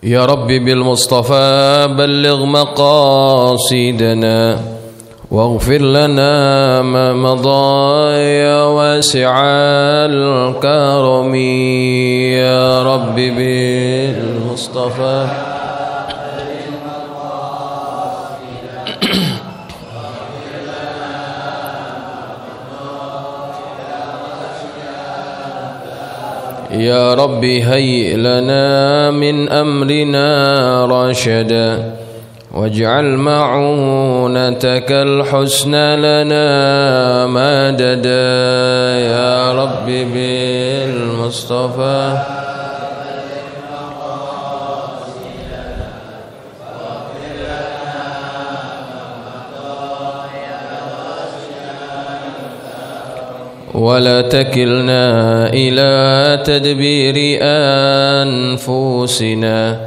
يا رب بالمصطفى بلغ مقاصدنا واغفر لنا ما مضى يا واسع الكرم. يا رب بالمصطفى يا رب هيئ لنا من أمرنا رشدا واجعل معونتك الحسنى لنا مددا. يا رب بالمصطفى ولا تكلنا إلى تدبير أنفسنا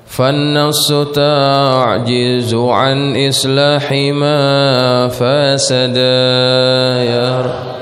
فالنفس تعجز عن إصلاح ما فسد. يا رب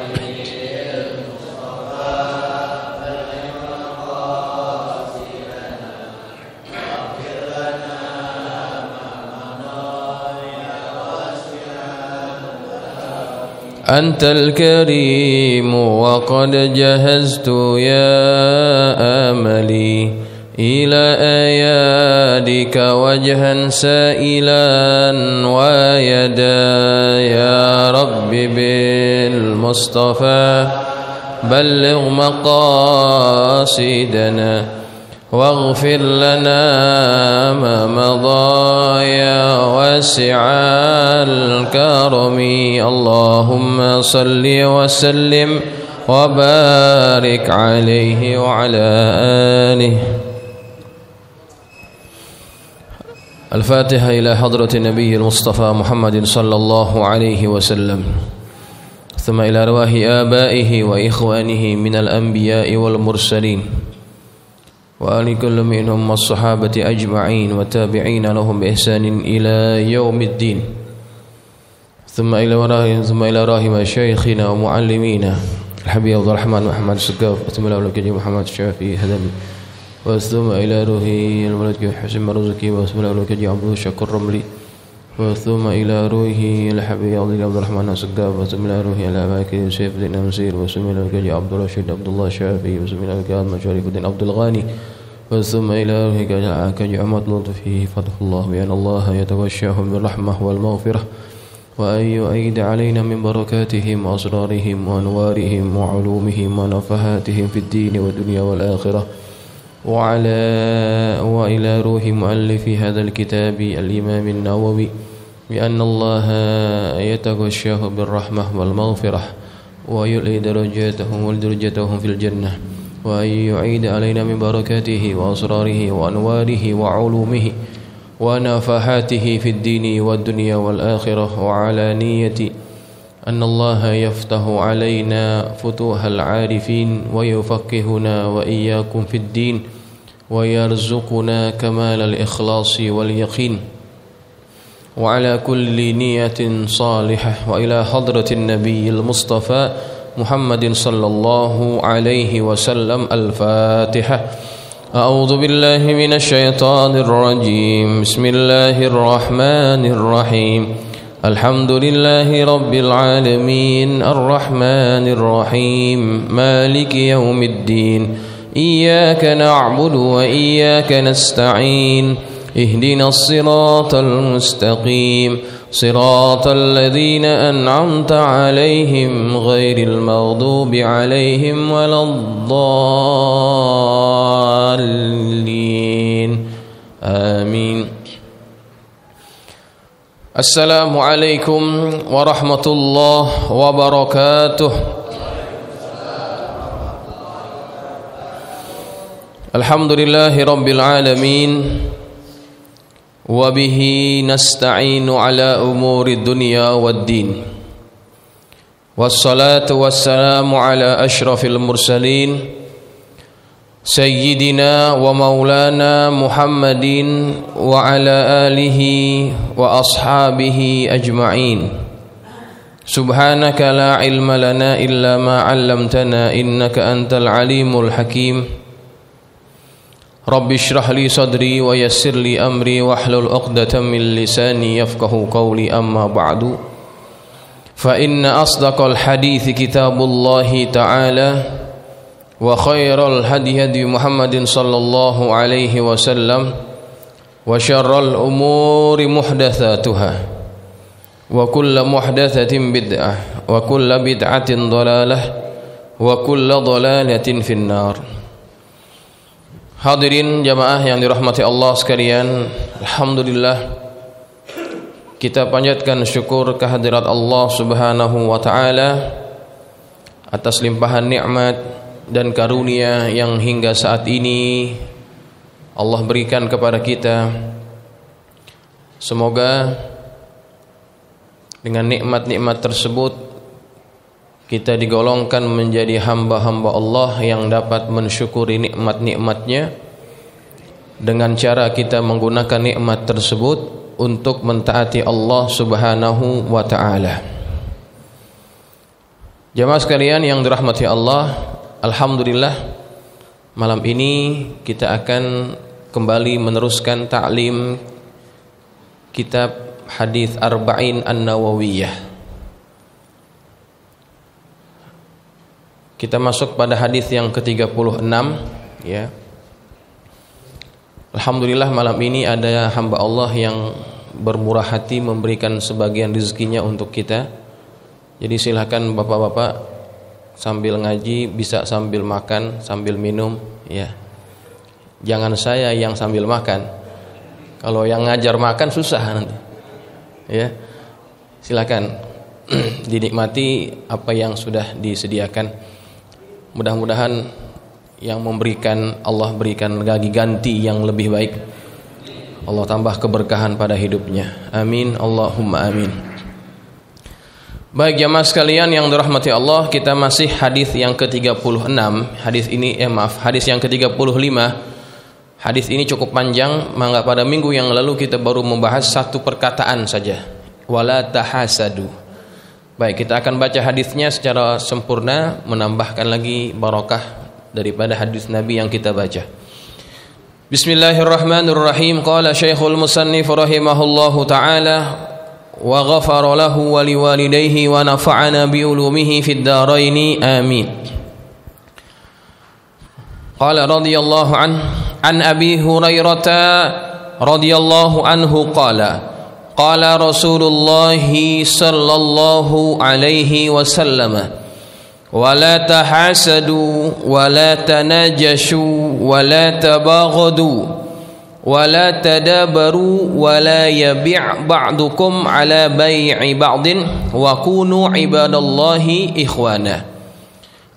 أنت الكريم وقد جهزت يا آملي إلى أيادك وجها سائلا ويدا. يا رب بالمصطفى بلغ مقاصدنا واغفر لنا ما مضى يا واسع الكرم. اللهم صل وسلم وبارك عليه وعلى آله. الفاتحة إلى حضرة النبي المصطفى محمد صلى الله عليه وسلم، ثم إلى أرواح آبائه وإخوانه من الأنبياء والمرسلين وآل كل منهم والصحابة أجمعين وتابعين لهم بإحسان إلى يوم الدين. ثم إلى راهم شيخنا ومعلمينا الحبيب عبد الرحمن محمد السقاف، ثم إلى الكريم محمد الشافعي هدمي، ثم إلى روحي الملك حسين مرزقي، ثم إلى الكريم عبد الشكور الرملي، ثم إلى روحي الحبيب عبد الرحمن السقاف، ثم إلى روحي الأماكن سيف الدين المسير، وثم إلى الكريم عبد الرشيد عبد الله الشافعي، وثم إلى الكريم شريف الدين عبد الغاني، ثم إلى روحي الكريم عمد لطفه فتح الله بأن الله يتغشاهم بالرحمة والمغفرة، وأن يؤيد علينا من بركاتهم وأسرارهم وأنوارهم وعلومهم ونفحاتهم في الدين والدنيا والآخرة. وإلى روح مؤلف هذا الكتاب الإمام النووي بأن الله يتغشاه بالرحمة والمغفرة ويؤلي درجتهم في الجنة، وأن يعيد علينا من بركاته وأسراره وأنواره وعلومه ونفحاته في الدين والدنيا والآخرة. وعلى نية أن الله يفتح علينا فتوح العارفين ويفقهنا وإياكم في الدين ويرزقنا كمال الإخلاص واليقين. وعلى كل نية صالحة. وإلى حضرة النبي المصطفى محمد صلى الله عليه وسلم الفاتحة. أعوذ بالله من الشيطان الرجيم. بسم الله الرحمن الرحيم. الحمد لله رب العالمين الرحمن الرحيم مالك يوم الدين. إياك نعبد وإياك نستعين. اهدنا الصراط المستقيم صراط الذين أنعمت عليهم غير المغضوب عليهم ولا الضالين آمين. السلام عليكم ورحمة الله وبركاته. الحمد لله رب العالمين وبه نستعين على أمور الدنيا والدين، والصلاة والسلام على أشرف المرسلين سيدنا ومولانا محمد وعلى آله وأصحابه أجمعين. سبحانك لا علم لنا إلا ما علمتنا إنك أنت العليم الحكيم. Rabbi shrah li sadri wa yassir li amri wahlul 'uqdatam min lisani yafqahu qawli, amma ba'du. Fa inna asdaqal hadithi kitabullahi ta'ala wa khairal hadi hadi Muhammadin sallallahu alaihi wasallam wa syarral umuri muhdatsatuha wa kullu muhdatsatin bid'ah wa kullu bid'atin dhalalah wa kullu dhalalatin finnar. Hadirin jamaah yang dirahmati Allah sekalian, alhamdulillah kita panjatkan syukur kehadirat Allah Subhanahu wa taala atas limpahan nikmat dan karunia yang hingga saat ini Allah berikan kepada kita. Semoga dengan nikmat-nikmat tersebut kita digolongkan menjadi hamba-hamba Allah yang dapat mensyukuri nikmat-nikmatnya dengan cara kita menggunakan nikmat tersebut untuk mentaati Allah Subhanahu wa ta'ala. Jamaah sekalian yang dirahmati Allah, alhamdulillah malam ini kita akan kembali meneruskan ta'lim kitab Hadits Arba'in An-Nawawiyah. Kita masuk pada hadis yang ke-36 ya. Alhamdulillah malam ini ada hamba Allah yang bermurah hati memberikan sebagian rezekinya untuk kita. Jadi silakan bapak-bapak sambil ngaji bisa sambil makan, sambil minum ya. Jangan saya yang sambil makan. Kalau yang ngajar makan susah nanti. Ya. Silakan dinikmati apa yang sudah disediakan. Mudah-mudahan yang memberikan Allah berikan lagi ganti yang lebih baik. Allah tambah keberkahan pada hidupnya. Amin, Allahumma amin. Baik jamaah sekalian yang dirahmati Allah, kita masih hadis yang ke-36. Hadis yang ke-35. Hadis ini cukup panjang, maka pada minggu yang lalu kita baru membahas satu perkataan saja. Wala tahasadu. Baik, kita akan baca hadisnya secara sempurna, menambahkan lagi barakah daripada hadis Nabi yang kita baca. Bismillahirrahmanirrahim. Qala Syekhul Musannif rahimahullahu taala wa ghafara lahu wa liwalidayhi wa nafa'ana bi ulumihi fid dharain. Amin. Qala radhiyallahu an Abi Hurairah radhiyallahu anhu qala qala Rasulullah sallallahu alaihi wasallam wa la tahasadu wa la tanajashu wa la tabaghadu wa la tadabaru wa la yabi' ba'dukum ala bai'i ba'din wa kunu ibadallahi ikhwana.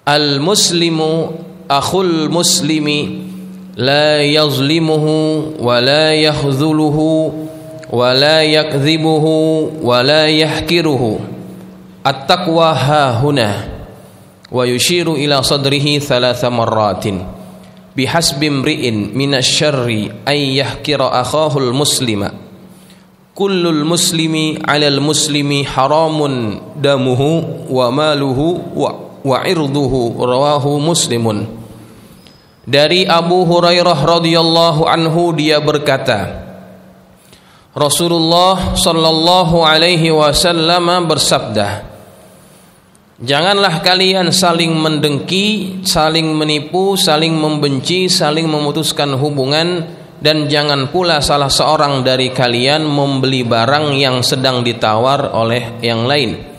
Al muslimu akhul muslimi la yazlimuhu wa la yakhzuluhu wa la yakdhibuhu wa la yahkiruhu. At-taqwa hahuna. Wa yushiru ila sadrihi thalatha marratin. Bihasbi imri'in minasyarri ay yahkira akhahul muslima. Kullul muslimi 'alal muslimi haramun damuhu wa maluhu wa 'irduhu. Rawahu Muslimun. Dari Abu Hurairah radhiyallahu anhu, dia berkata, Rasulullah sallallahu alaihi wasallam bersabda, janganlah kalian saling mendengki, saling menipu, saling membenci, saling memutuskan hubungan, dan jangan pula salah seorang dari kalian membeli barang yang sedang ditawar oleh yang lain.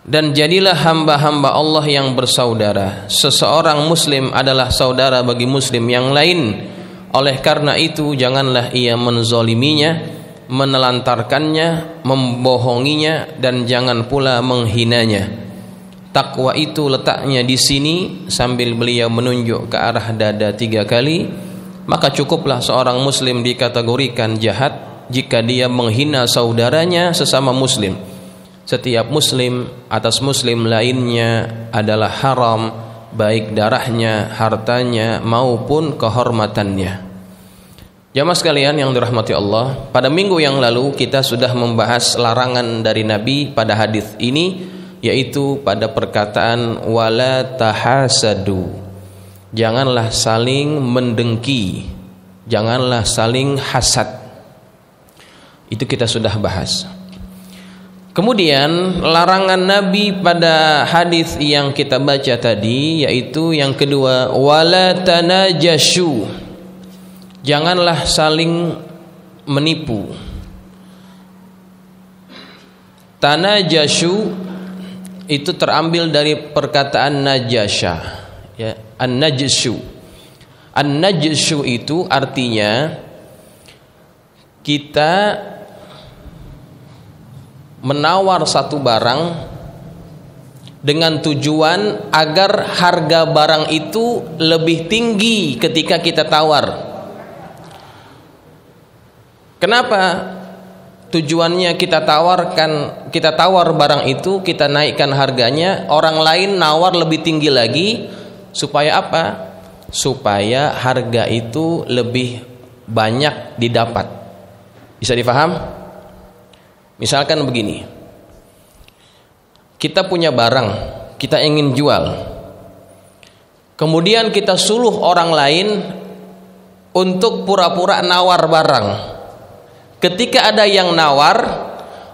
Dan jadilah hamba-hamba Allah yang bersaudara. Seseorang muslim adalah saudara bagi muslim yang lain. Oleh karena itu janganlah ia menzaliminya, menelantarkannya, membohonginya, dan jangan pula menghinanya. Takwa itu letaknya di sini, sambil beliau menunjuk ke arah dada 3 kali. Maka cukuplah seorang muslim dikategorikan jahat jika dia menghina saudaranya sesama muslim. Setiap muslim atas muslim lainnya adalah haram, baik darahnya, hartanya, maupun kehormatannya. Jamaah sekalian yang dirahmati Allah, pada minggu yang lalu kita sudah membahas larangan dari Nabi pada hadis ini, yaitu pada perkataan wala tahasadu. Janganlah saling mendengki, janganlah saling hasad. Itu kita sudah bahas. Kemudian larangan Nabi pada hadis yang kita baca tadi, yaitu yang kedua, wala tanajashu. Janganlah saling menipu. Tanajashu itu terambil dari perkataan najasha, ya, an-najshu. An-najshu itu artinya kita menawar satu barang dengan tujuan agar harga barang itu lebih tinggi ketika kita tawar. Kenapa? Tujuannya kita tawar barang itu, kita naikkan harganya, orang lain nawar lebih tinggi lagi, supaya apa? Supaya harga itu lebih banyak didapat. Bisa difaham? Misalkan begini, kita punya barang, kita ingin jual, kemudian kita suruh orang lain untuk pura-pura nawar barang. Ketika ada yang nawar,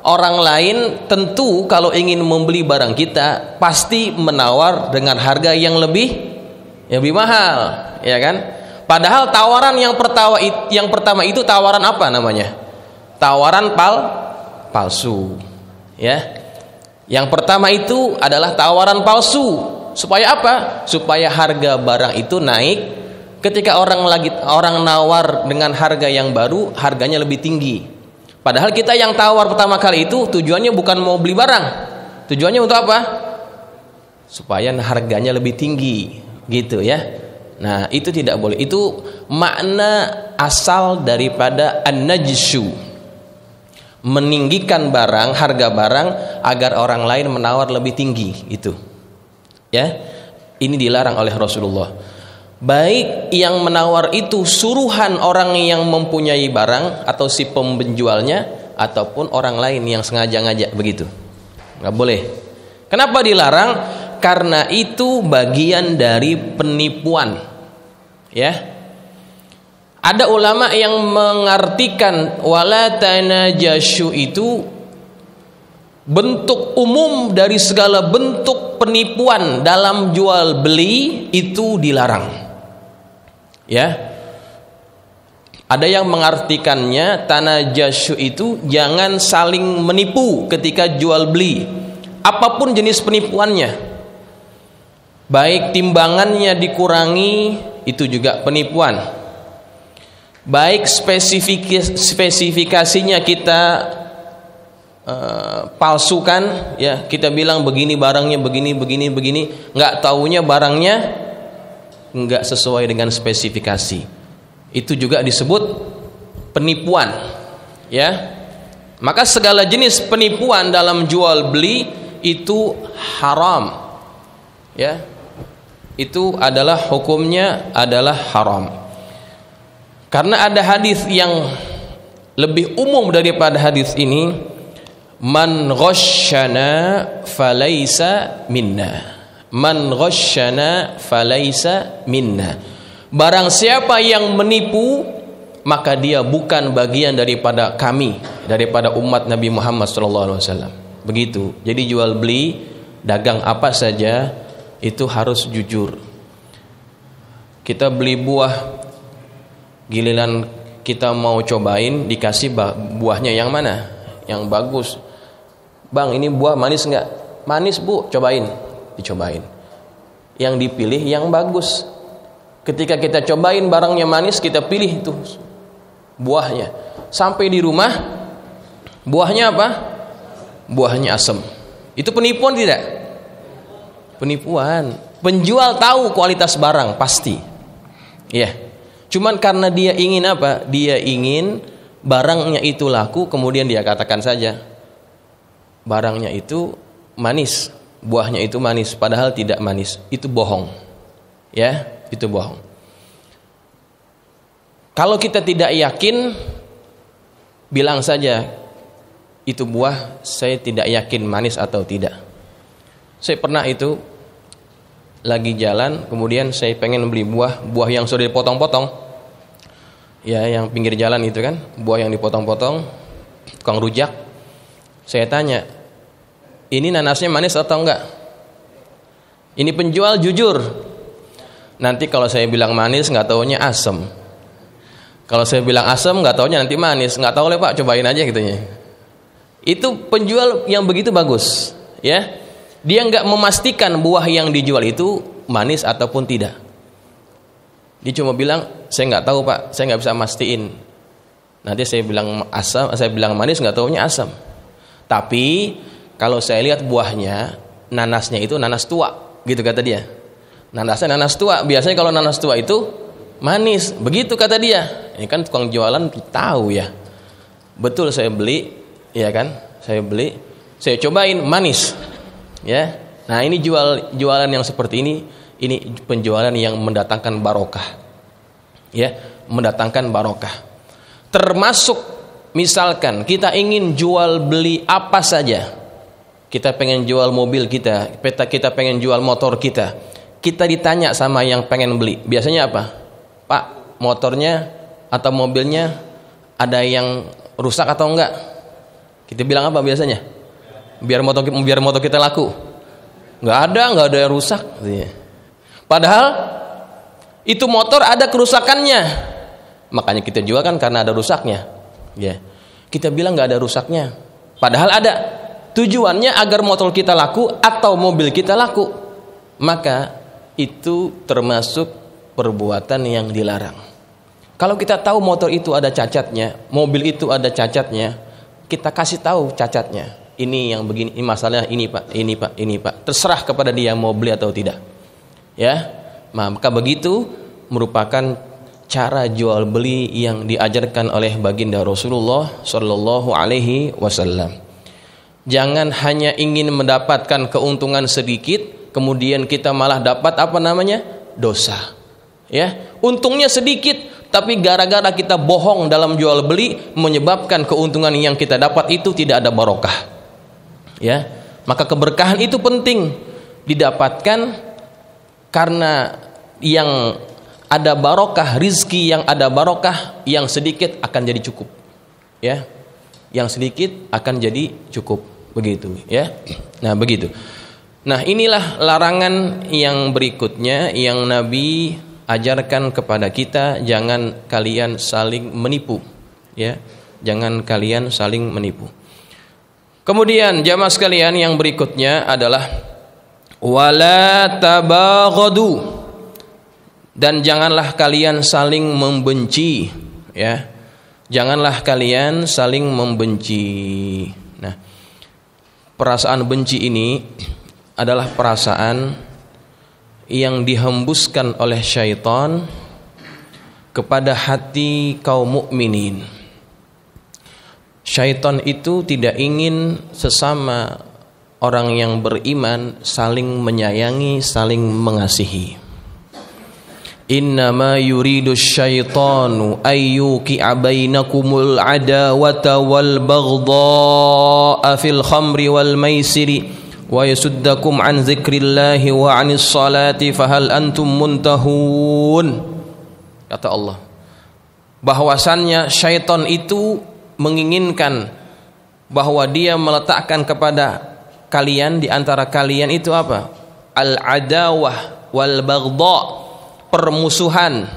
orang lain tentu kalau ingin membeli barang kita pasti menawar dengan harga yang lebih mahal, ya kan? Padahal tawaran yang pertama itu tawaran apa namanya? Tawaran palsu, ya. Yang pertama itu adalah tawaran palsu. Supaya apa? Supaya harga barang itu naik. Ketika orang nawar dengan harga yang baru, harganya lebih tinggi. Padahal kita yang tawar pertama kali itu tujuannya bukan mau beli barang. Tujuannya untuk apa? Supaya harganya lebih tinggi, gitu ya. Nah, itu tidak boleh. Itu makna asal daripada an-najshu. Meninggikan barang, harga barang agar orang lain menawar lebih tinggi, itu. Ya. Ini dilarang oleh Rasulullah. Baik yang menawar itu suruhan orang yang mempunyai barang atau si penjualnya, ataupun orang lain yang sengaja ngajak begitu. Nggak boleh. Kenapa dilarang? Karena itu bagian dari penipuan. Ya. Ada ulama yang mengartikan wala tanajashu itu bentuk umum dari segala bentuk penipuan dalam jual beli, itu dilarang. Ya, ada yang mengartikannya tanajashu itu jangan saling menipu ketika jual beli, apapun jenis penipuannya. Baik timbangannya dikurangi, itu juga penipuan. Baik spesifikasinya kita palsukan, ya, kita bilang begini barangnya, begini, nggak taunya barangnya nggak sesuai dengan spesifikasi, itu juga disebut penipuan, ya. Maka segala jenis penipuan dalam jual beli itu haram, ya, itu adalah hukumnya adalah haram. Karena ada hadis yang lebih umum daripada hadis ini, man ghasyana falaysa minna. Man ghasyana falaysa minna. Barang siapa yang menipu, maka dia bukan bagian daripada kami, daripada umat Nabi Muhammad SAW. Begitu. Jadi jual beli, dagang apa saja itu harus jujur. Kita beli buah, giliran kita mau cobain, dikasih buahnya yang mana? Yang bagus. Bang, ini buah manis enggak? Manis, Bu, cobain. Dicobain. Yang dipilih yang bagus. Ketika kita cobain barangnya manis, kita pilih itu buahnya. Sampai di rumah, buahnya apa? Buahnya asam. Itu penipuan tidak? Penipuan. Penjual tahu kualitas barang pasti. Ya. Cuman karena dia ingin apa? Dia ingin barangnya itu laku, kemudian dia katakan saja barangnya itu manis. Buahnya itu manis, padahal tidak manis. Itu bohong. Ya, itu bohong. Kalau kita tidak yakin, bilang saja itu buah, saya tidak yakin manis atau tidak. Saya pernah itu lagi jalan, kemudian saya pengen beli buah yang sudah dipotong-potong, ya, yang pinggir jalan itu kan, buah yang dipotong-potong, tukang rujak. Saya tanya, ini nanasnya manis atau enggak? Ini penjual jujur. Nanti kalau saya bilang manis, nggak taunya asam. Kalau saya bilang asam, nggak taunya nanti manis. Nggak tahu, Pak, cobain aja gitunya. Itu penjual yang begitu bagus, ya. Dia nggak memastikan buah yang dijual itu manis ataupun tidak. Dia cuma bilang, saya nggak tahu, Pak, saya nggak bisa mastiin. Nanti saya bilang asam, saya bilang manis, nggak taunya asam. Tapi kalau saya lihat buahnya, nanasnya itu nanas tua, gitu kata dia. Nanasnya nanas tua. Biasanya kalau nanas tua itu manis, begitu kata dia. Ini kan tukang jualan tahu ya. Betul, saya beli, ya kan? Saya beli, saya cobain manis. Ya, nah ini jualan yang seperti ini penjualan yang mendatangkan barokah, ya, mendatangkan barokah. Termasuk misalkan kita ingin jual beli apa saja, kita pengen jual mobil kita pengen jual motor kita ditanya sama yang pengen beli, biasanya apa? Pak, motornya atau mobilnya ada yang rusak atau enggak? Kita bilang apa biasanya? Biar motor kita laku. Nggak ada yang rusak. Padahal itu motor ada kerusakannya. Makanya kita jual kan karena ada rusaknya. Ya. Kita bilang nggak ada rusaknya. Padahal ada. Tujuannya agar motor kita laku atau mobil kita laku. Maka itu termasuk perbuatan yang dilarang. Kalau kita tahu motor itu ada cacatnya, mobil itu ada cacatnya, kita kasih tahu cacatnya. Ini yang begini, ini masalahnya ini Pak. Terserah kepada dia mau beli atau tidak. Ya, maka begitu merupakan cara jual beli yang diajarkan oleh baginda Rasulullah Shallallahu Alaihi Wasallam. Jangan hanya ingin mendapatkan keuntungan sedikit, kemudian kita malah dapat dosa. Ya, untungnya sedikit, tapi gara-gara kita bohong dalam jual beli menyebabkan keuntungan yang kita dapat itu tidak ada barokah. Ya, maka keberkahan itu penting didapatkan karena yang ada barokah, rizki yang ada barokah, yang sedikit akan jadi cukup. Ya, yang sedikit akan jadi cukup, begitu. Ya, nah begitu. Nah inilah larangan yang berikutnya yang Nabi ajarkan kepada kita, jangan kalian saling menipu. Ya, jangan kalian saling menipu. Kemudian jamaah sekalian yang berikutnya adalah wala tabaghadu, dan janganlah kalian saling membenci, ya. Janganlah kalian saling membenci. Nah, perasaan benci ini adalah perasaan yang dihembuskan oleh syaitan kepada hati kaum mukminin. Syaitan itu tidak ingin sesama orang yang beriman saling menyayangi, saling mengasihi. Innama yuridu syaitanu ayyuki'a bainakumul adawata wal baghdha'a fil khamri wal maisiri wa yasuddakum an dzikrillahi wa 'anis salati fahal antum muntahun. Kata Allah, bahwasannya syaitan itu menginginkan bahwa dia meletakkan kepada kalian, di antara kalian itu apa? Al-adawah wal baghdha, permusuhan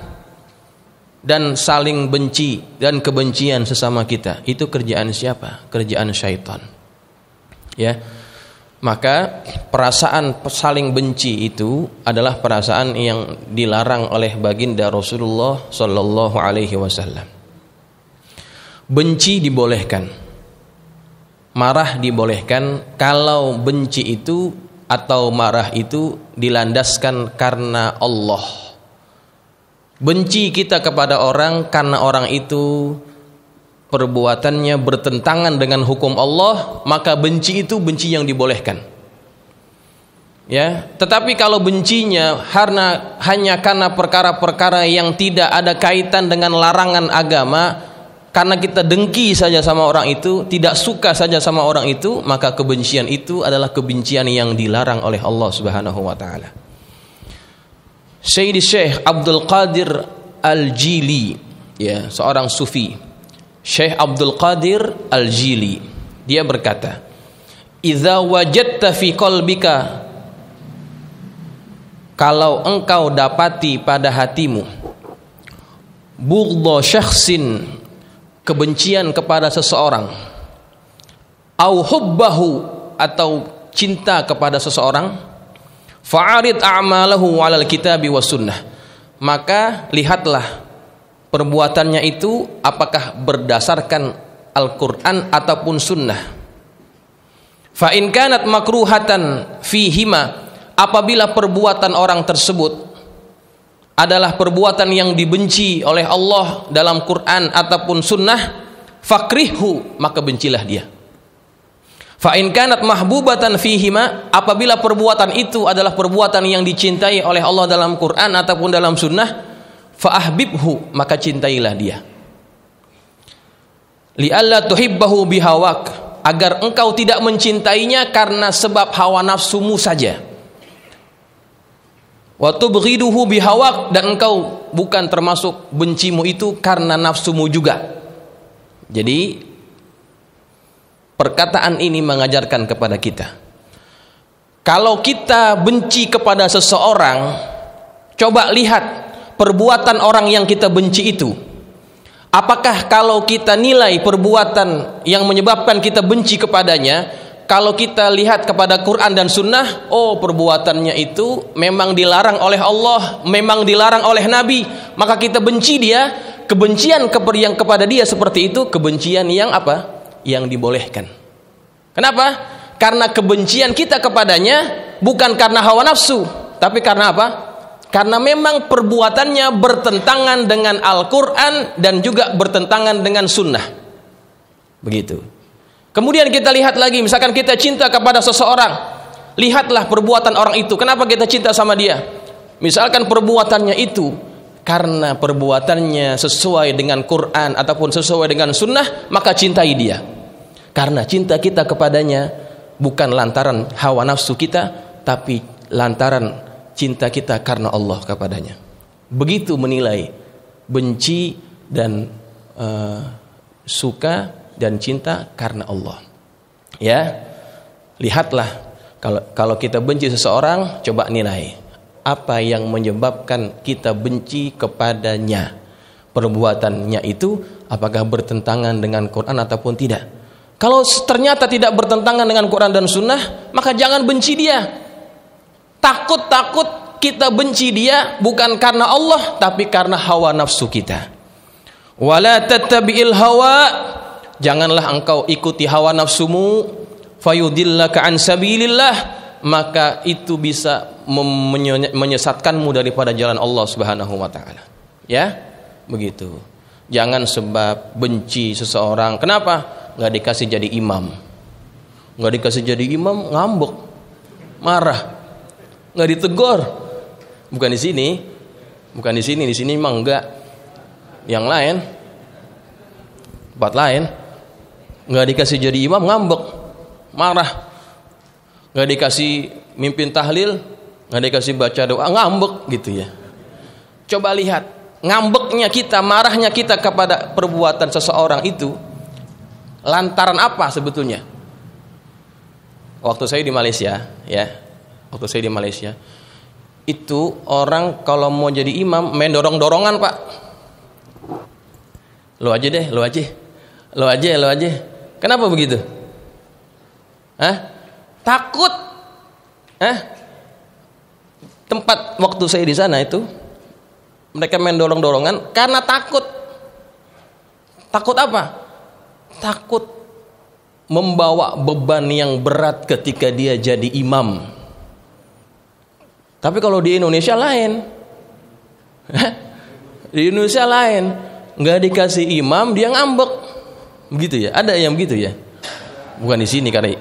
dan saling benci dan kebencian sesama kita. Itu kerjaan siapa? Kerjaan syaitan. Ya. Maka perasaan saling benci itu adalah perasaan yang dilarang oleh baginda Rasulullah sallallahu alaihi wasallam. Benci dibolehkan, marah dibolehkan kalau benci itu atau marah itu dilandaskan karena Allah. Benci kita kepada orang karena orang itu perbuatannya bertentangan dengan hukum Allah, maka benci itu benci yang dibolehkan. Ya, tetapi kalau bencinya hanya karena perkara-perkara yang tidak ada kaitan dengan larangan agama, karena kita dengki saja sama orang itu, tidak suka saja sama orang itu, maka kebencian itu adalah kebencian yang dilarang oleh Allah Subhanahu wa taala. Sayyidi Syekh Abdul Qadir Al-Jili, ya, seorang sufi. Syekh Abdul Qadir Al-Jili, dia berkata, "Idza wajadta fi qalbika," kalau engkau dapati pada hatimu, "bughdha syakhsin," kebencian kepada seseorang, "au hubbahu," atau cinta kepada seseorang, "fa'arid a'malahu 'alal kitabi was sunnah," maka lihatlah perbuatannya itu apakah berdasarkan Al-Qur'an ataupun sunnah. Fa in kanat makruhatan fihima, apabila perbuatan orang tersebut adalah perbuatan yang dibenci oleh Allah dalam Quran ataupun sunnah, fakrihhu, maka bencilah dia. Fa in kanat mahbubatan fihima, apabila perbuatan itu adalah perbuatan yang dicintai oleh Allah dalam Quran ataupun dalam sunnah, fa ahbibhu, maka cintailah dia. Li alla tuhibbahu bihawak, agar engkau tidak mencintainya karena sebab hawa nafsumu saja. Wa tubghiduhu bihawak, dan engkau bukan termasuk bencimu itu karena nafsumu juga. Jadi perkataan ini mengajarkan kepada kita, kalau kita benci kepada seseorang, coba lihat perbuatan orang yang kita benci itu. Apakah kalau kita nilai perbuatan yang menyebabkan kita benci kepadanya, kalau kita lihat kepada Quran dan Sunnah, oh perbuatannya itu memang dilarang oleh Allah, memang dilarang oleh Nabi, maka kita benci dia. Kebencian yang kepada dia seperti itu kebencian yang apa? Yang dibolehkan. Kenapa? Karena kebencian kita kepadanya bukan karena hawa nafsu, tapi karena apa? Karena memang perbuatannya bertentangan dengan Al-Quran dan juga bertentangan dengan sunnah. Begitu. Kemudian kita lihat lagi, misalkan kita cinta kepada seseorang, lihatlah perbuatan orang itu. Kenapa kita cinta sama dia? Misalkan perbuatannya itu karena perbuatannya sesuai dengan Quran ataupun sesuai dengan sunnah, maka cintai dia. Karena cinta kita kepadanya bukan lantaran hawa nafsu kita, tapi lantaran cinta kita karena Allah kepadanya. Begitu menilai benci dan suka dan cinta karena Allah. Ya, lihatlah kalau kita benci seseorang, coba nilai apa yang menyebabkan kita benci kepadanya. Perbuatannya itu apakah bertentangan dengan Quran ataupun tidak. Kalau ternyata tidak bertentangan dengan Quran dan Sunnah, maka jangan benci dia. Takut kita benci dia bukan karena Allah, tapi karena hawa nafsu kita. Wala tattabi'il hawa, janganlah engkau ikuti hawa nafsumu, fayudillaka an sabilillah, maka itu bisa menyesatkanmu daripada jalan Allah Subhanahu wa taala. Ya, begitu. Jangan sebab benci seseorang, kenapa? Enggak dikasih jadi imam. Enggak dikasih jadi imam, ngambek, marah. Nggak ditegur, bukan di sini, di sini memang enggak, yang lain, tempat lain, nggak dikasih jadi imam ngambek, marah, nggak dikasih mimpin tahlil, nggak dikasih baca doa, ngambek gitu ya. Coba lihat ngambeknya kita, marahnya kita kepada perbuatan seseorang itu lantaran apa sebetulnya? Waktu saya di Malaysia, ya. Waktu saya di Malaysia, itu orang kalau mau jadi imam main dorong-dorongan, Pak. Lo aja deh, lo aja. Kenapa begitu? Takut. Tempat waktu saya di sana itu mereka main dorong-dorongan karena takut. Takut apa? Takut membawa beban yang berat ketika dia jadi imam. Tapi kalau di Indonesia lain. Di Indonesia lain, nggak dikasih imam dia ngambek. Begitu ya? Ada yang begitu ya? Bukan di sini kali.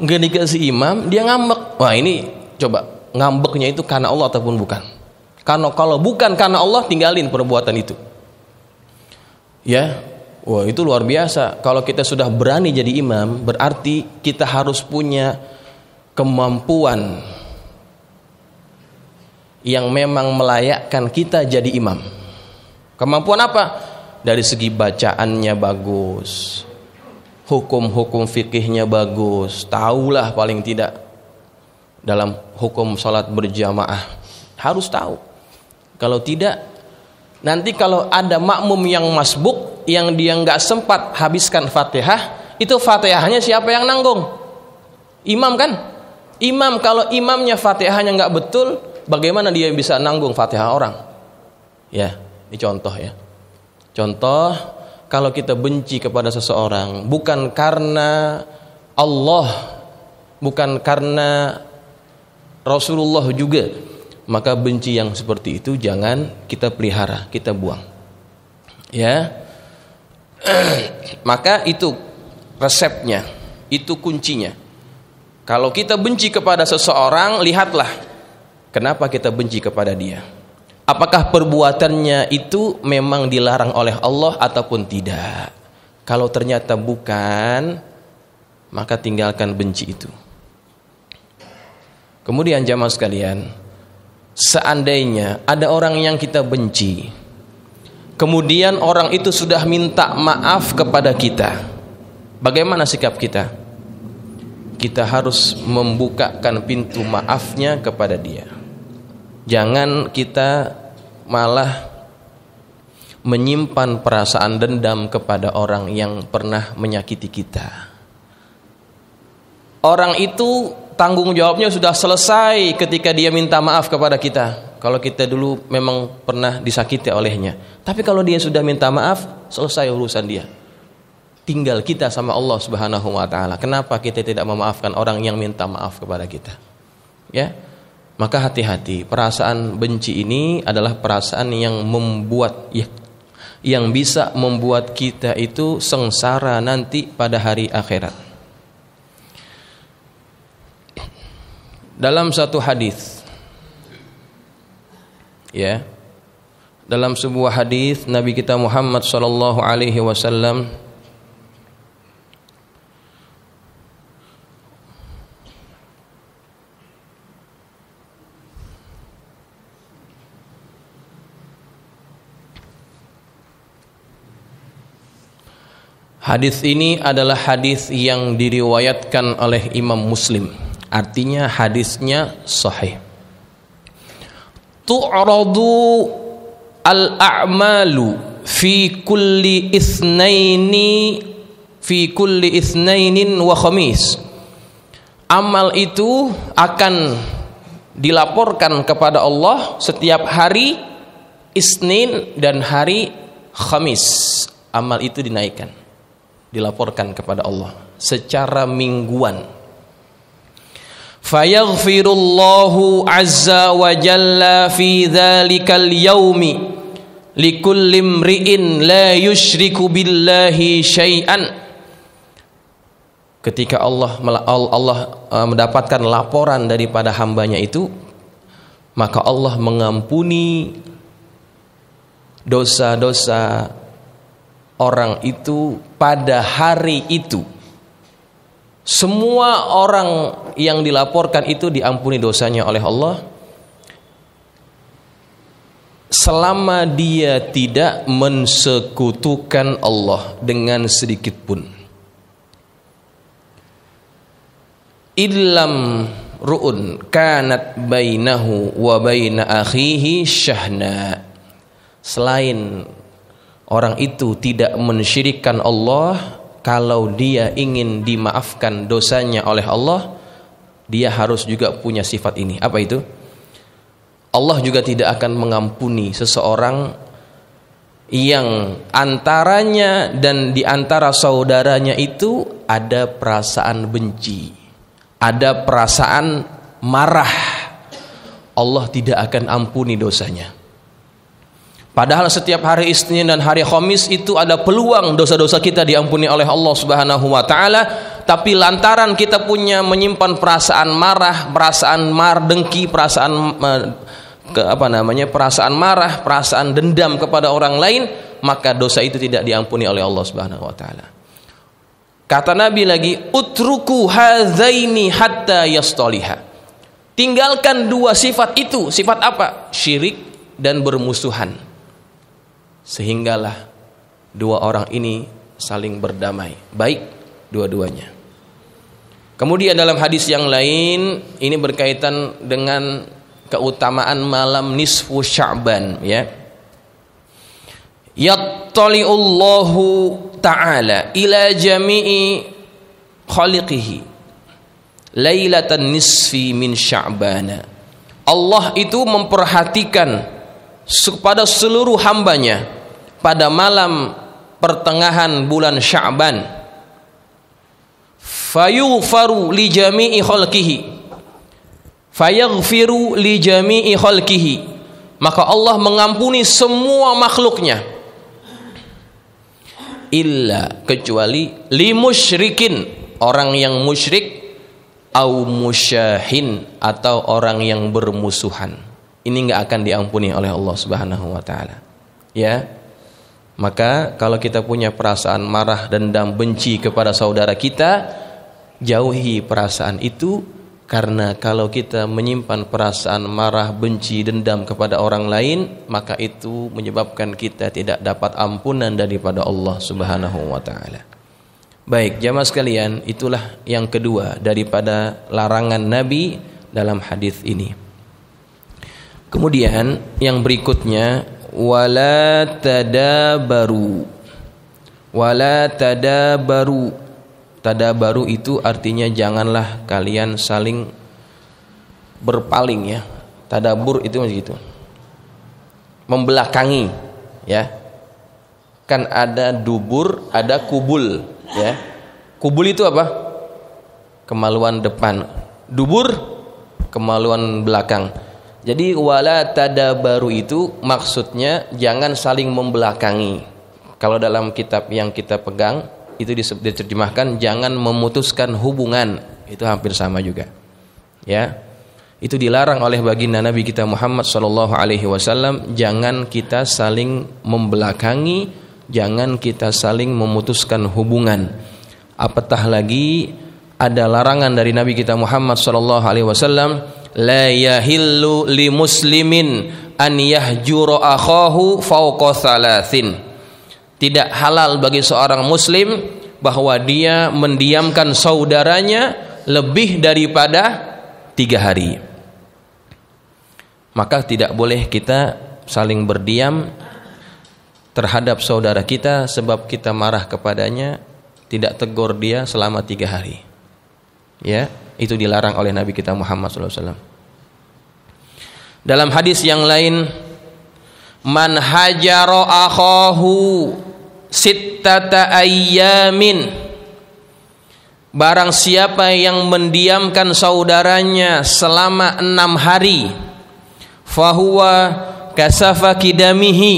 Nggak dikasih imam dia ngambek. Wah, ini coba ngambeknya itu karena Allah ataupun bukan? Karena kalau bukan karena Allah, tinggalin perbuatan itu. Ya. Wah, itu luar biasa. Kalau kita sudah berani jadi imam, berarti kita harus punya kemampuan yang memang melayakkan kita jadi imam. Kemampuan apa? Dari segi bacaannya bagus, hukum-hukum fikihnya bagus, tahulah paling tidak dalam hukum salat berjamaah, harus tahu. Kalau tidak, nanti kalau ada makmum yang masbuk, yang dia nggak sempat habiskan Fatihah, itu Fatihahnya siapa yang nanggung? Imam kan? Imam, kalau imamnya Fatihahnya nggak betul, bagaimana dia bisa nanggung Fatihah orang? Ya, ini contoh ya. Contoh, kalau kita benci kepada seseorang bukan karena Allah, bukan karena Rasulullah juga, maka benci yang seperti itu jangan kita pelihara, kita buang. Ya. Maka itu resepnya, itu kuncinya. Kalau kita benci kepada seseorang, lihatlah kenapa kita benci kepada dia. Apakah perbuatannya itu memang dilarang oleh Allah ataupun tidak? Kalau ternyata bukan, maka tinggalkan benci itu. Kemudian jamaah sekalian, seandainya ada orang yang kita benci, kemudian orang itu sudah minta maaf kepada kita, bagaimana sikap kita? Kita harus membukakan pintu maafnya kepada dia. Jangan kita malah menyimpan perasaan dendam kepada orang yang pernah menyakiti kita. Orang itu tanggung jawabnya sudah selesai ketika dia minta maaf kepada kita. Kalau kita dulu memang pernah disakiti olehnya. Tapi kalau dia sudah minta maaf, selesai urusan dia. Tinggal kita sama Allah Subhanahu wa taala. Kenapa kita tidak memaafkan orang yang minta maaf kepada kita? Ya. Maka hati-hati, perasaan benci ini adalah perasaan yang membuat yang bisa membuat kita itu sengsara nanti pada hari akhirat. Dalam satu hadis, ya, dalam sebuah hadis Nabi kita Muhammad sallallahu alaihi wasallam hadis ini adalah hadis yang diriwayatkan oleh Imam Muslim. Artinya hadisnya sahih. Tu'radu al-a'malu fi kulli itsnainin wa khamis. Amal itu akan dilaporkan kepada Allah setiap hari Isnin dan hari Khamis. Amal itu dinaikkan, dilaporkan kepada Allah secara mingguan. Fayaghfirullahu azza wa jalla fi dzalikal yaumi likulli imri'in la yusyriku billahi syai'an. Ketika Allah mendapatkan laporan daripada hambanya itu, maka Allah mengampuni dosa-dosa orang itu pada hari itu. Semua orang yang dilaporkan itu diampuni dosanya oleh Allah selama dia tidak mensekutukan Allah dengan sedikit pun. Illam ru'un kanat bainahu wa baina akhihi syahna. Selain orang itu tidak mensyirikkan Allah, kalau dia ingin dimaafkan dosanya oleh Allah, dia harus juga punya sifat ini. Apa itu? Allah juga tidak akan mengampuni seseorang yang antaranya dan di antara saudaranya itu ada perasaan benci, ada perasaan marah. Allah tidak akan ampuni dosanya. Padahal setiap hari Isnin dan hari Khamis itu ada peluang dosa-dosa kita diampuni oleh Allah Subhanahu wa taala, tapi lantaran kita punya menyimpan perasaan marah, perasaan dengki, perasaan perasaan marah, perasaan dendam kepada orang lain, maka dosa itu tidak diampuni oleh Allah Subhanahu wa taala. Kata Nabi lagi, utruku hadzaini hatta yastaliha. tinggalkan dua sifat itu. Sifat apa? Syirik dan bermusuhan. Sehinggalah dua orang ini saling berdamai, baik dua-duanya. Kemudian dalam hadis yang lain, ini berkaitan dengan keutamaan malam nisfu Sya'ban, ya. Yattali'ullahu ta'ala ila jami'i khaliqihi lailatan nisfi min Sya'bana. Allah itu memperhatikan kepada seluruh hambanya pada malam pertengahan bulan Sya'ban. Fayughfaru li jami'i khalqihi, fayaghfiru li jami'i khalqihi, maka Allah mengampuni semua makhluknya, illa, kecuali li musyrikin, orang yang musyrik, au musyahin, atau orang yang bermusuhan. Ini enggak akan diampuni oleh Allah Subhanahu wa taala. Ya. Maka kalau kita punya perasaan marah, dendam, benci kepada saudara kita, jauhi perasaan itu, karena kalau kita menyimpan perasaan marah, benci, dendam kepada orang lain, maka itu menyebabkan kita tidak dapat ampunan daripada Allah Subhanahu wa taala. Baik, jamaah sekalian, itulah yang kedua daripada larangan Nabi dalam hadis ini. Kemudian yang berikutnya, wala tadabaru. Wala tadabaru. Tadabaru itu artinya janganlah kalian saling berpaling, ya. Tadabur itu begitu, membelakangi, ya. Kan ada dubur, ada kubul, ya. Kubul itu apa? Kemaluan depan. Dubur kemaluan belakang. Jadi wala tadabaru itu maksudnya jangan saling membelakangi. Kalau dalam kitab yang kita pegang itu diterjemahkan jangan memutuskan hubungan, itu hampir sama juga, ya. Itu dilarang oleh baginda Nabi kita Muhammad sallallahu alaihi wasallam, jangan kita saling membelakangi, jangan kita saling memutuskan hubungan. Apatah lagi ada larangan dari Nabi kita Muhammad sallallahu alaihi wasallam, la yahillu li muslimin an yahjura akhahu fawqa thalathin. Tidak halal bagi seorang muslim bahwa dia mendiamkan saudaranya lebih daripada 3 hari. Maka tidak boleh kita saling berdiam terhadap saudara kita sebab kita marah kepadanya, tidak tegur dia selama 3 hari. Ya, itu dilarang oleh Nabi kita Muhammad SAW. Dalam hadis yang lain, man hajara akhahu sittata ayyamin, barang siapa yang mendiamkan saudaranya selama 6 hari, fahuwa kasafaki damihi,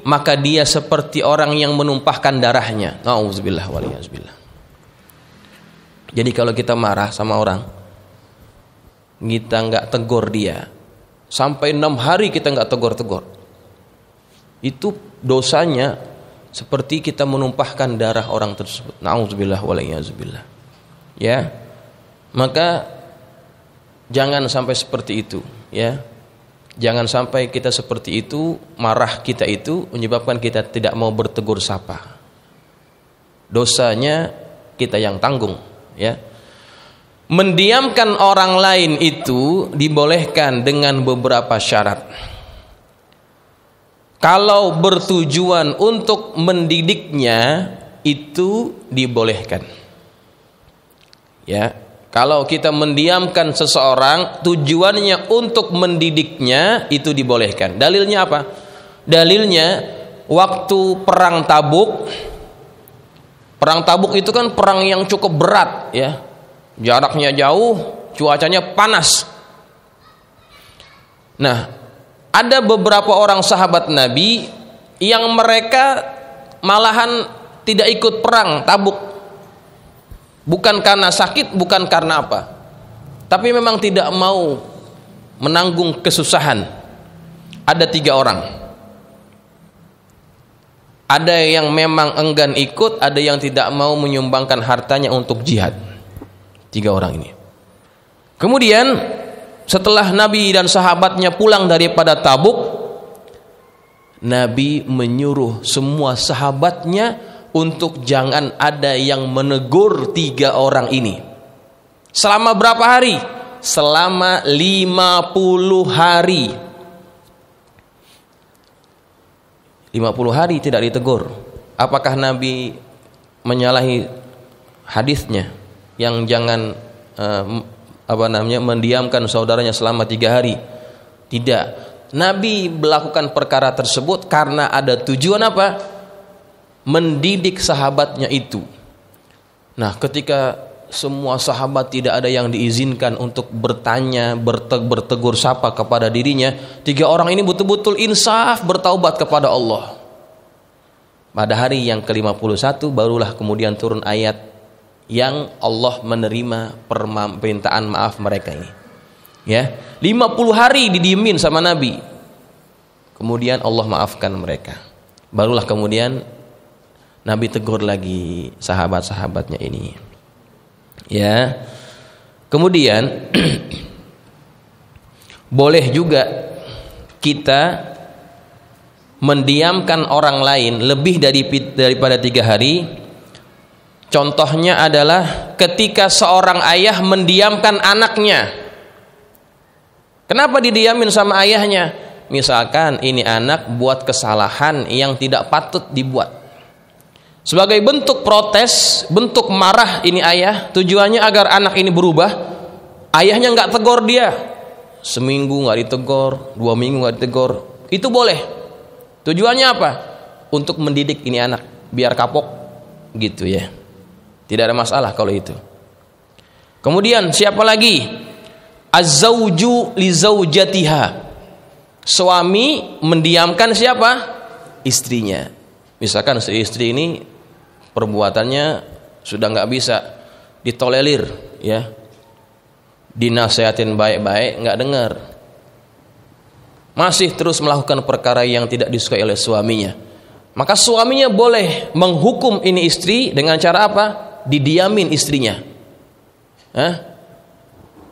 maka dia seperti orang yang menumpahkan darahnya. Nauzubillah waliyazbillah. Jadi kalau kita marah sama orang, kita nggak tegur dia, sampai 6 hari kita nggak tegur-tegur, itu dosanya seperti kita menumpahkan darah orang tersebut. Nauzubillah waliyazbillah. Ya, maka jangan sampai seperti itu, ya. Jangan sampai kita seperti itu, marah kita itu menyebabkan kita tidak mau bertegur sapa. Dosanya kita yang tanggung, ya. Mendiamkan orang lain itu dibolehkan dengan beberapa syarat. Kalau bertujuan untuk mendidiknya itu dibolehkan. Ya, kalau kita mendiamkan seseorang tujuannya untuk mendidiknya itu dibolehkan. Dalilnya apa? Dalilnya waktu perang Tabuk. Perang Tabuk itu kan perang yang cukup berat, ya. Jaraknya jauh, cuacanya panas. Nah, ada beberapa orang sahabat Nabi yang mereka malahan tidak ikut perang Tabuk. Bukan karena sakit, bukan karena apa, tapi memang tidak mau menanggung kesusahan. Ada 3 orang. Ada yang memang enggan ikut, ada yang tidak mau menyumbangkan hartanya untuk jihad. 3 orang ini. Kemudian setelah Nabi dan sahabatnya pulang daripada Tabuk, Nabi menyuruh semua sahabatnya untuk jangan ada yang menegur 3 orang ini. Selama berapa hari? Selama 50 hari. 50 hari tidak ditegur. Apakah Nabi menyalahi hadisnya yang jangan mendiamkan saudaranya selama 3 hari? Tidak. Nabi melakukan perkara tersebut karena ada tujuan apa? Mendidik sahabatnya itu. Nah, ketika semua sahabat tidak ada yang diizinkan untuk bertanya, bertegur sapa kepada dirinya, 3 orang ini betul-betul insaf bertaubat kepada Allah. Pada hari yang ke-51 barulah kemudian turun ayat yang Allah menerima permintaan maaf mereka ini. Ya, 50 hari didiemin sama Nabi. Kemudian Allah maafkan mereka. Barulah kemudian Nabi tegur lagi sahabat-sahabatnya ini. Ya. Kemudian boleh juga kita mendiamkan orang lain lebih daripada 3 hari. Contohnya adalah ketika seorang ayah mendiamkan anaknya. Kenapa didiamin sama ayahnya? Misalkan ini anak buat kesalahan yang tidak patut dibuat. Sebagai bentuk protes, bentuk marah ini ayah, tujuannya agar anak ini berubah. Ayahnya nggak tegur dia, seminggu nggak ditegur, 2 minggu nggak ditegur, itu boleh. Tujuannya apa? Untuk mendidik ini anak biar kapok, gitu ya. Tidak ada masalah kalau itu. Kemudian siapa lagi? Az-zawju li zaujatiha. Suami mendiamkan siapa? Istrinya. Misalkan si istri ini perbuatannya sudah nggak bisa ditolerir, ya, dinasehatin baik-baik nggak dengar, masih terus melakukan perkara yang tidak disukai oleh suaminya, maka suaminya boleh menghukum ini istri dengan cara apa? Didiamin istrinya.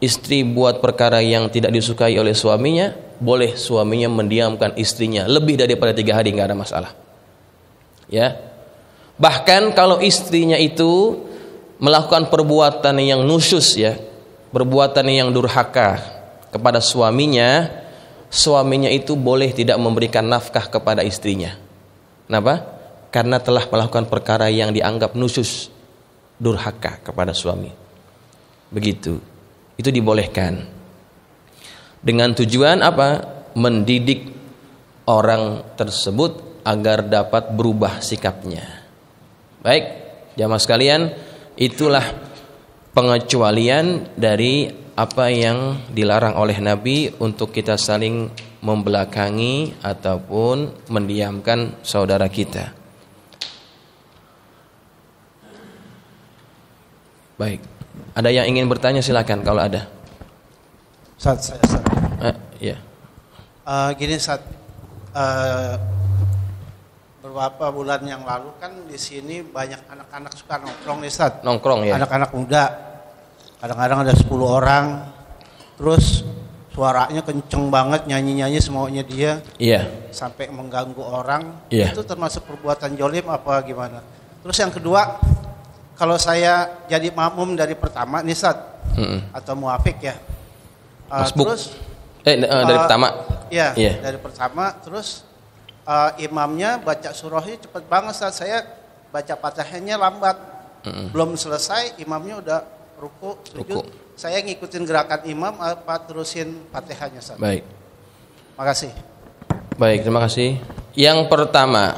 Istri buat perkara yang tidak disukai oleh suaminya, boleh suaminya mendiamkan istrinya lebih daripada 3 hari, nggak ada masalah. Ya, bahkan kalau istrinya itu melakukan perbuatan yang nusyus, ya, perbuatan yang durhaka kepada suaminya, suaminya itu boleh tidak memberikan nafkah kepada istrinya. Kenapa? Karena telah melakukan perkara yang dianggap nusyus, durhaka kepada suami. Begitu. Itu dibolehkan. Dengan tujuan apa? Mendidik orang tersebut agar dapat berubah sikapnya. Baik, jamaah sekalian, itulah pengecualian dari apa yang dilarang oleh Nabi untuk kita saling membelakangi ataupun mendiamkan saudara kita. Baik, ada yang ingin bertanya silakan kalau ada. Ustaz, Ya. Gini Ustaz, beberapa bulan yang lalu kan di sini banyak anak-anak suka nongkrong nih Ustaz. Nongkrong ya. Anak-anak muda, kadang-kadang ada 10 orang, terus suaranya kenceng banget, nyanyi-nyanyi semaunya dia. Iya. Sampai mengganggu orang. Iya. Itu termasuk perbuatan jolim apa gimana? Terus yang kedua, kalau saya jadi makmum dari pertama nih Ustaz, atau muafik ya. Terus dari pertama. Iya, dari pertama, terus imamnya baca surahnya cepet banget Ustaz. Saya baca Fatihahnya lambat. Belum selesai imamnya udah ruku, sujud. Saya ngikutin gerakan imam apa terusin Fatihahnya Ustaz? Baik. Makasih. Baik, terima kasih. Yang pertama,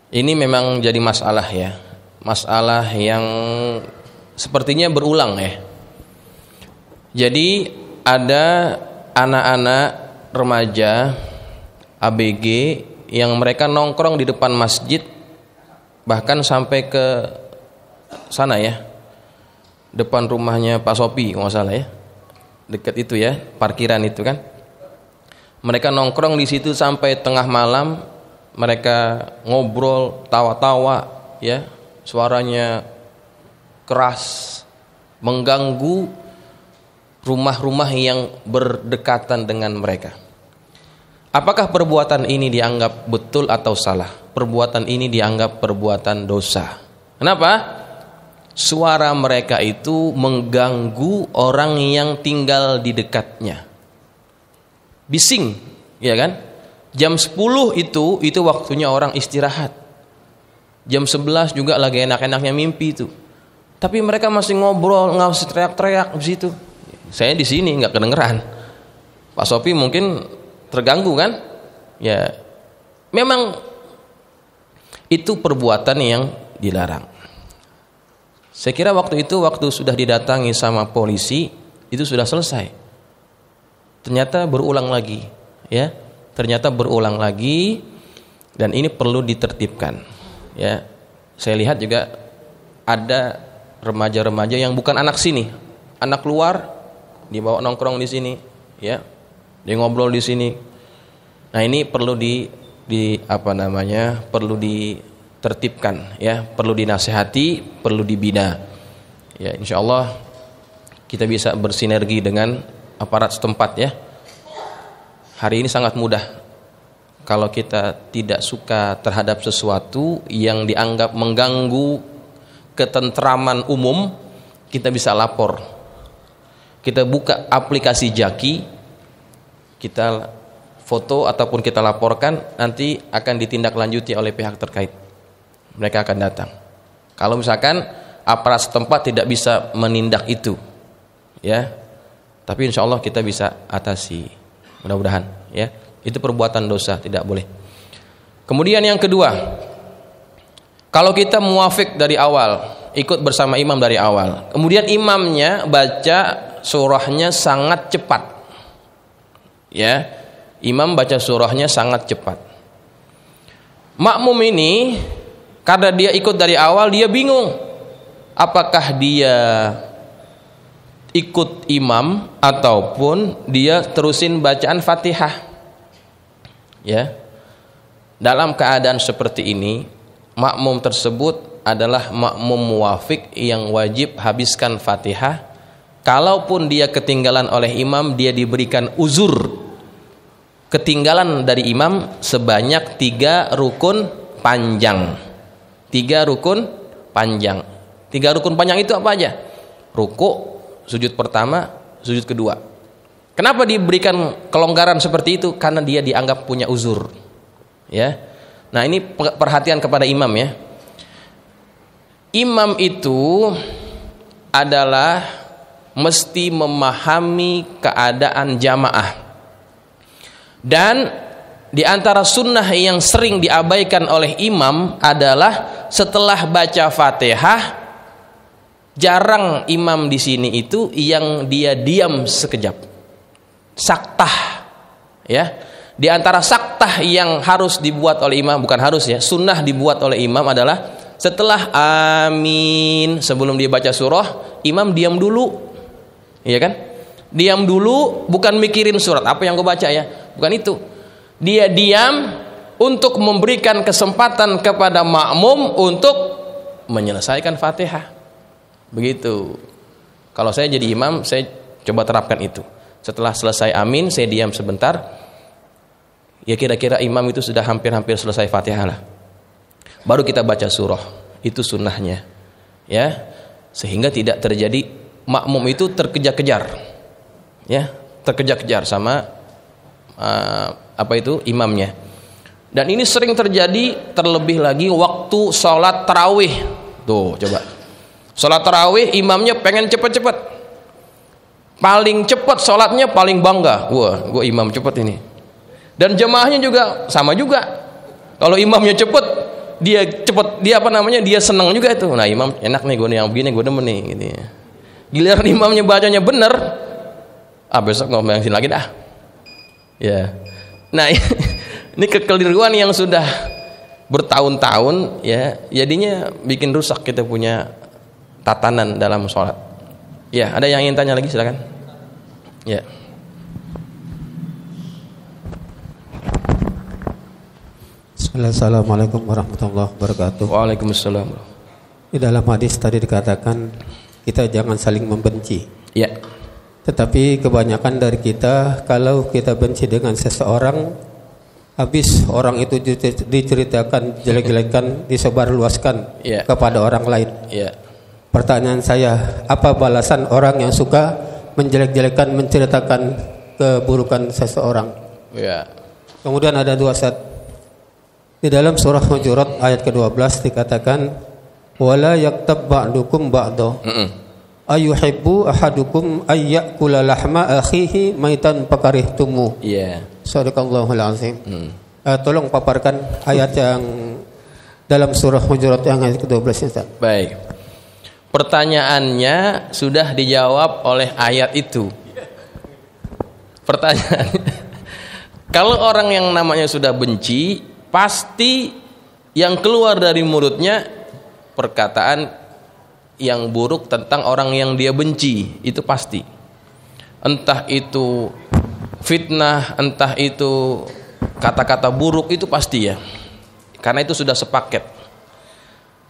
ini memang jadi masalah ya. Masalah yang sepertinya berulang ya. Jadi ada anak-anak remaja ABG yang mereka nongkrong di depan masjid, bahkan sampai ke sana ya, depan rumahnya Pak Sopi kalau nggak salah ya, dekat itu ya, parkiran itu kan. Mereka nongkrong di situ sampai tengah malam, mereka ngobrol, tawa-tawa ya, suaranya keras, mengganggu rumah-rumah yang berdekatan dengan mereka. Apakah perbuatan ini dianggap betul atau salah? Perbuatan ini dianggap perbuatan dosa. Kenapa? Suara mereka itu mengganggu orang yang tinggal di dekatnya. Bising, ya kan? Jam 10 itu waktunya orang istirahat. Jam 11 juga lagi enak-enaknya mimpi itu. Tapi mereka masih ngobrol, masih teriak-teriak di situ. Saya di sini nggak kedengeran. Pak Sofi mungkin terganggu kan? Ya, memang itu perbuatan yang dilarang. Saya kira waktu sudah didatangi sama polisi, itu sudah selesai. Ternyata berulang lagi, ya. Ternyata berulang lagi, dan ini perlu ditertibkan. Ya, saya lihat juga ada remaja-remaja yang bukan anak sini, anak luar, dibawa nongkrong di sini, ya. Dia ngobrol di sini. Nah, ini perlu perlu ditertibkan, ya, perlu dinasihati, perlu dibina. Ya, insyaallah kita bisa bersinergi dengan aparat setempat, ya. Hari ini sangat mudah. Kalau kita tidak suka terhadap sesuatu yang dianggap mengganggu ketentraman umum, kita bisa lapor. Kita buka aplikasi Jaki, kita foto ataupun kita laporkan, nanti akan ditindaklanjuti oleh pihak terkait. Mereka akan datang. Kalau misalkan aparat setempat tidak bisa menindak itu, ya, tapi insya Allah kita bisa atasi, mudah-mudahan, ya. Itu perbuatan dosa, tidak boleh. Kemudian yang kedua, kalau kita muafik dari awal, ikut bersama imam dari awal, kemudian imamnya baca surahnya sangat cepat, ya, imam baca surahnya sangat cepat. Makmum ini karena dia ikut dari awal, dia bingung apakah dia ikut imam ataupun dia terusin bacaan Fatihah. Ya. Dalam keadaan seperti ini, makmum tersebut adalah makmum muwafiq yang wajib habiskan Fatihah. Kalaupun dia ketinggalan oleh imam, dia diberikan uzur ketinggalan dari imam sebanyak 3 rukun panjang. 3 rukun panjang. 3 rukun panjang itu apa aja? Ruku, sujud pertama, sujud kedua. Kenapa diberikan kelonggaran seperti itu? Karena dia dianggap punya uzur, ya. Nah, ini perhatian kepada imam, ya. Imam itu adalah mesti memahami keadaan jamaah. Dan di antara sunnah yang sering diabaikan oleh imam adalah setelah baca Fatihah, jarang imam di sini itu yang dia diam sekejap. Saktah, ya. Di antara saktah yang harus dibuat oleh imam, bukan harus, ya, sunnah dibuat oleh imam adalah setelah amin, sebelum dia baca surah, imam diam dulu, ya kan? Diam dulu, bukan mikirin surat apa yang gue baca, ya, bukan itu. Dia diam untuk memberikan kesempatan kepada makmum untuk menyelesaikan Fatihah. Begitu. Kalau saya jadi imam, saya coba terapkan itu. Setelah selesai amin, saya diam sebentar. Ya, kira-kira imam itu sudah hampir-hampir selesai Fatihah lah. Baru kita baca surah. Itu sunnahnya, ya. Sehingga tidak terjadi makmum itu terkejar-kejar, ya, terkejar-kejar sama imamnya. Dan ini sering terjadi, terlebih lagi waktu sholat tarawih. Tuh, coba. Sholat tarawih, imamnya pengen cepet-cepet. Paling cepat sholatnya paling bangga. Wah, gue imam cepat ini. Dan jemaahnya juga sama juga. Kalau imamnya cepat, dia cepat, dia senang juga itu. Nah, imam enak nih, gue yang begini gue demen nih, gitu. Giliran imamnya bacanya bener, besok ngomongin lagi dah. Ya. Nah, ini kekeliruan yang sudah bertahun-tahun, ya, jadinya bikin rusak kita punya tatanan dalam sholat. Ya, ada yang ingin tanya lagi, silakan. Ya. Assalamualaikum warahmatullahi wabarakatuh. Waalaikumsalam. Di dalam hadis tadi dikatakan kita jangan saling membenci. Ya. Tetapi kebanyakan dari kita, kalau kita benci dengan seseorang, habis orang itu diceritakan jelek-jelekan, disebarluaskan kepada orang lain. Pertanyaan saya, apa balasan orang yang suka menjelek-jelekan, menceritakan keburukan seseorang? Kemudian ada dua Ustaz. Di dalam surah Hujurat ayat ke-12 dikatakan, wala yaktab ba'dukum ba'da. Ayuhibbu ahadukum ayyakula lahma akhihi maitan fakarihtumu. Shadaqallahul azim. Tolong paparkan ayat yang dalam surah Hujurat yang ayat ke-12 Ustaz. Baik. Pertanyaannya sudah dijawab oleh ayat itu. Pertanyaan, kalau orang yang namanya sudah benci, pasti yang keluar dari mulutnya perkataan yang buruk tentang orang yang dia benci, itu pasti. Entah itu fitnah, entah itu kata-kata buruk, itu pasti ya. Karena itu sudah sepaket.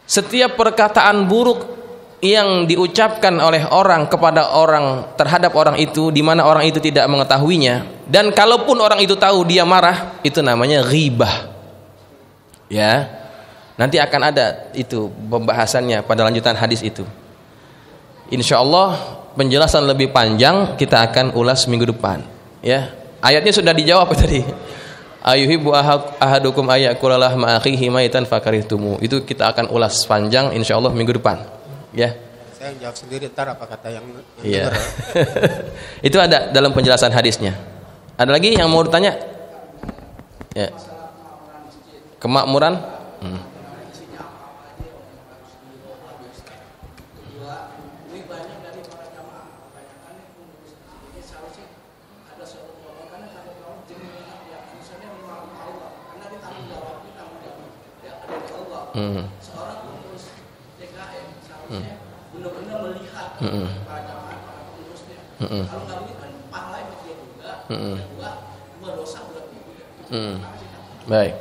Setiap perkataan buruk yang diucapkan oleh orang kepada orang terhadap orang itu, di mana orang itu tidak mengetahuinya, dan kalaupun orang itu tahu dia marah, itu namanya ghibah. Ya. Nanti akan ada itu pembahasannya pada lanjutan hadis itu. Insya Allah penjelasan lebih panjang kita akan ulas minggu depan. Ya, ayatnya sudah dijawab tadi. Ayuhibbu ahadukum ayyakula lahma akhihi maitan fakarihtumu. Itu kita akan ulas panjang insya Allah minggu depan. Ya. Saya jawab sendiri ntar apa kata yang iya. Itu ada dalam penjelasan hadisnya. Ada lagi yang mau ditanya? Ya. Kemakmuran? Seorang pengurus DKM seharusnya benar-benar melihat para jamaah, para pengurusnya. Kalau nggak begitu kan pahalanya dia juga, dua dosa berarti juga. Baik.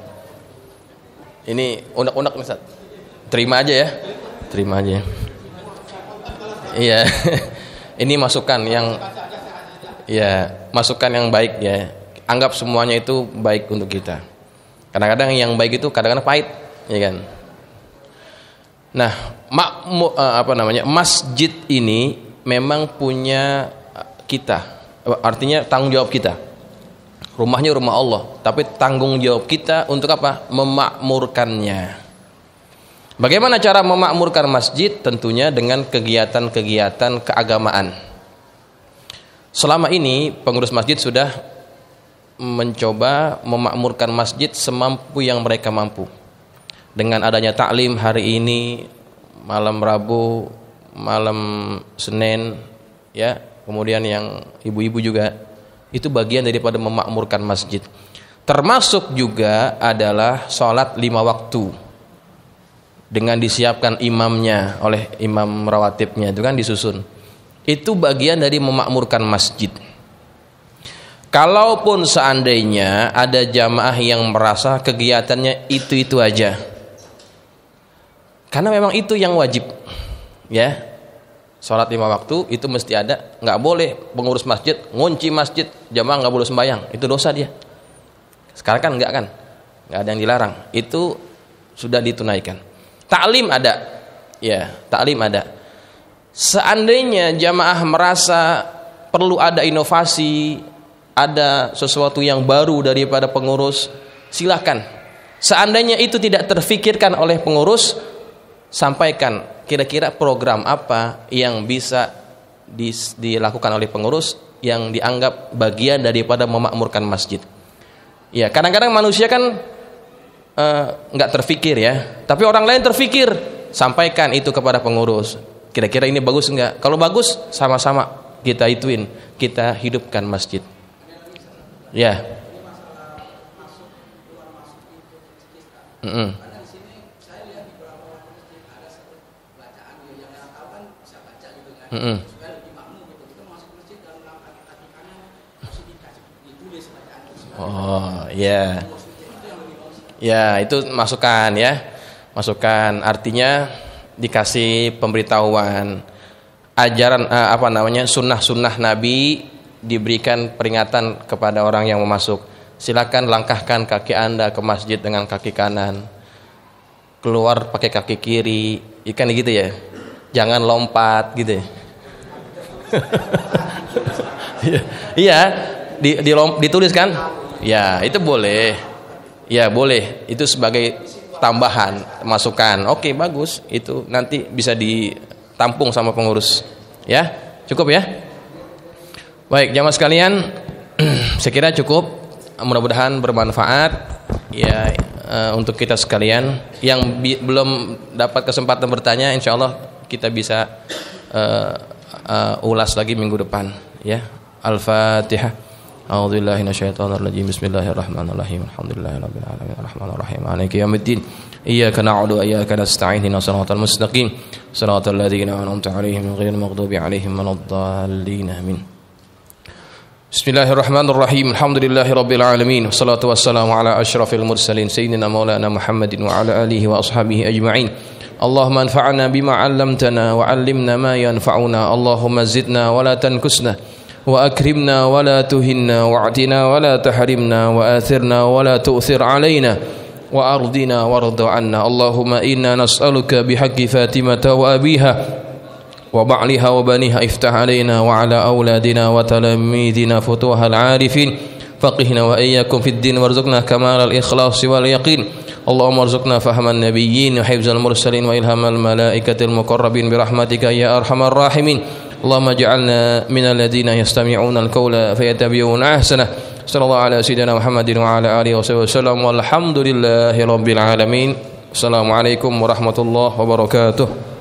Ini unek-unek Ustaz. Terima aja ya. Terima aja. Iya. Ini masukan yang masukan yang baik ya. Anggap semuanya itu baik untuk kita. Kadang-kadang yang baik itu kadang-kadang pahit, ya kan? Nah, masjid ini memang punya kita, artinya tanggung jawab kita. Rumahnya rumah Allah, tapi tanggung jawab kita untuk apa? Memakmurkannya. Bagaimana cara memakmurkan masjid? Tentunya dengan kegiatan-kegiatan keagamaan. Selama ini pengurus masjid sudah mencoba memakmurkan masjid semampu yang mereka mampu. Dengan adanya taklim hari ini, malam Rabu, malam Senin, ya, kemudian yang ibu-ibu juga, itu bagian daripada memakmurkan masjid. Termasuk juga adalah sholat 5 waktu dengan disiapkan imamnya oleh imam rawatibnya, itu kan disusun. Itu bagian dari memakmurkan masjid. Kalaupun seandainya ada jamaah yang merasa kegiatannya itu-itu aja, karena memang itu yang wajib, ya. Sholat 5 waktu itu mesti ada. Nggak boleh pengurus masjid ngunci masjid, jamaah nggak boleh sembahyang, itu dosa dia. Sekarang kan nggak ada yang dilarang, itu sudah ditunaikan. Taklim ada, ya, taklim ada. Seandainya jamaah merasa perlu ada inovasi, ada sesuatu yang baru daripada pengurus, silakan. Seandainya itu tidak terfikirkan oleh pengurus, sampaikan kira-kira program apa yang bisa dilakukan oleh pengurus yang dianggap bagian daripada memakmurkan masjid. Ya, kadang-kadang manusia kan nggak terfikir ya, tapi orang lain terfikir, sampaikan itu kepada pengurus. Kira-kira ini bagus enggak? Kalau bagus, sama-sama kita ituin, kita hidupkan masjid. Ya. Oh, ya. Ya, itu masukan ya. Masukan artinya dikasih pemberitahuan. ajaran sunnah-sunnah Nabi, diberikan peringatan kepada orang yang mau masuk. Silakan langkahkan kaki Anda ke masjid dengan kaki kanan, keluar pakai kaki kiri, ikan gitu ya. Jangan lompat gitu. Iya, ditulis kan? Ya, itu boleh. Ya, boleh. Itu sebagai tambahan, masukan. Oke, bagus. Itu nanti bisa ditampung sama pengurus. Ya, cukup ya? Baik, jamaah sekalian, saya kira cukup. Mudah-mudahan bermanfaat ya untuk kita sekalian. Yang belum dapat kesempatan bertanya, insya Allah kita bisa ulas lagi minggu depan ya. Al-Fatihah. A'udzubillahi minasyaitonir rajim. Bismillahirrahmanirrahim. Alhamdulillahirabbil alamin arrahmanir rahim maliki yaumiddin. Iyyaka na'budu wa iyyaka nasta'in. Ihdinas siratal mustaqim. Siratal ladzina an'amta 'alaihim ghairil maghdubi 'alaihim waladdallin. Amin. Bismillahirrahmanirrahim. Alhamdulillahirabbil alamin. Wassalatu wassalamu ala asyrafil mursalin sayyidina maulana Muhammadin wa ala alihi wa ashabihi ajma'in. Allahumma anfa'na bima 'allamtana wa 'allimna ma yanfa'una. Allahumma zidna wa la tankusna wa akrimna wa la tuhinna wa'tina wa la tahrimna wa athirna wa la tu'thir 'alaina wa ardina warda 'anna. Allahumma inna nas'aluka bihaqqi Fatimata wa abiha wa ba'liha wa baniha iftah 'alaina wa 'ala auladina wa talamidina futuhal 'arifin faqihna wa iyyakum fid din warzuqna kamalal ikhlas wal yaqin. Allahumma arzuqna fahman nabiyyin wa hifzal mursalin wa ilhamal malaikatil muqarrabin birahmatika ya arhamar rahimin. Allahumma ij'alna minal ladzina yastami'una al-qawla fayattabi'una ahsana. Sallallahu ala sayyidina Muhammadin wa ala alihi wasallam. Walhamdulillahi rabbil alamin. Assalamualaikum warahmatullahi wabarakatuh.